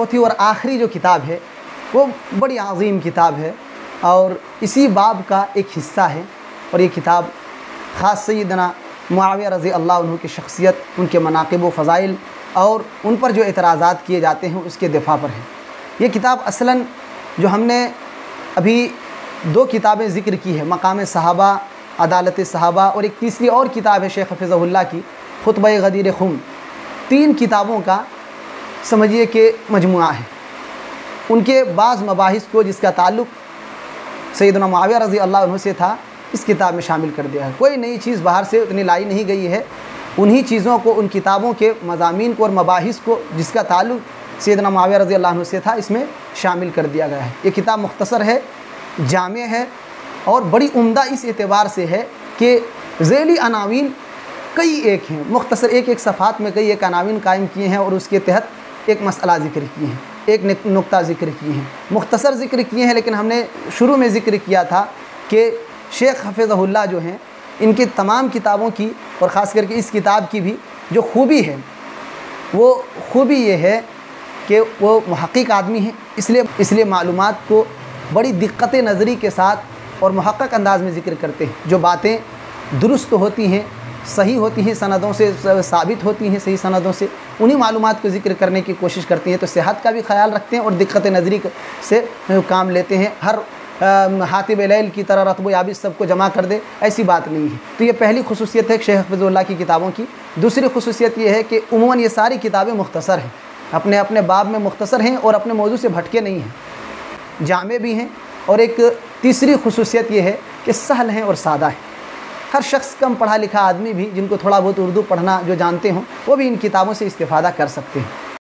चौथी और आखिरी जो किताब है वो बड़ी अज़ीम किताब है और इसी बाब का एक हिस्सा है। और ये किताब ख़ास सैयदना मुआविया रज़ी अल्लाह अन्हु की शख्सियत, उनके मनाक़िब व फ़ज़ाइल और उन पर जो एतराज़ात किए जाते हैं उसके दिफ़ा पर है। ये किताब असलन जो हमने अभी 2 किताबें ज़िक्र की है, मकाम सहाबा, अदालत सहाबा, और एक तीसरी और किताब है शेख हफ़िज़हुल्लाह की खुतबा गदीर खुम। 3 किताबों का समझिए कि मजमुआ है। उनके बाज़ मबाहिस को जिसका ताल्लुक़ सैयदना मुआविया रज़ी अल्लाह अन्हु से था इस किताब में शामिल कर दिया है। कोई नई चीज़ बाहर से उतनी लाई नहीं गई है, उन्हीं चीज़ों को, उन किताबों के मज़ामीन को और मबाहिस को जिसका ताल्लुक़ सैयदना मुआविया रज़ी अल्लाह अन्हु से था इसमें शामिल कर दिया गया है। ये किताब मुख्तसर है, जामे है और बड़ी उम्दा इस एतबार से है कि ज़ैली अनावीन कई एक हैं। मुख्तसर एक सफ़ात में कई एक अनावीन कायम किए हैं और उसके तहत एक मसला ज़िक्र किए हैं, एक नुक्ता ज़िक्र किए हैं, मुख्तसर ज़िक्र किए हैं। लेकिन हमने शुरू में ज़िक्र किया था कि शेख हफ़िज़हुल्लाह जो हैं इनकी तमाम किताबों की और ख़ास करके इस किताब की भी जो खूबी है वो खूबी ये है कि वो मुहक़्क़िक़ आदमी है, इसलिए मालूमात को बड़ी दिक्कत नज़री के साथ और मुहक़्क़क़ अंदाज़ में ज़िक्र करते हैं। जो बातें दुरुस्त होती हैं, सही होती हैं, सनदों से साबित होती हैं, सही सनदों से, उन्हीं मालूमात को ज़िक्र करने की कोशिश करती हैं। तो सेहत का भी ख्याल रखते हैं और दिक्कत नज़री से काम लेते हैं। हर हातिब लैल की तरह रत्ब याबिस सबको जमा कर दे, ऐसी बात नहीं है। तो ये पहली खुसूसियत है शेख हफ़िज़हुल्लाह की किताबों की। दूसरी खुसूसियत ये है कि उमूमन ये सारी किताबें मुख्तसर हैं, अपने अपने बाब में मुख्तसर हैं और अपने मौजू से भटके नहीं हैं, जामे भी हैं। और एक तीसरी खुसूसियत ये है कि सहल हैं और सादा हैं। हर शख्स, कम पढ़ा लिखा आदमी भी जिनको थोड़ा बहुत उर्दू पढ़ना जो जानते हों वो भी इन किताबों से इस्तिफ़ादा कर सकते हैं।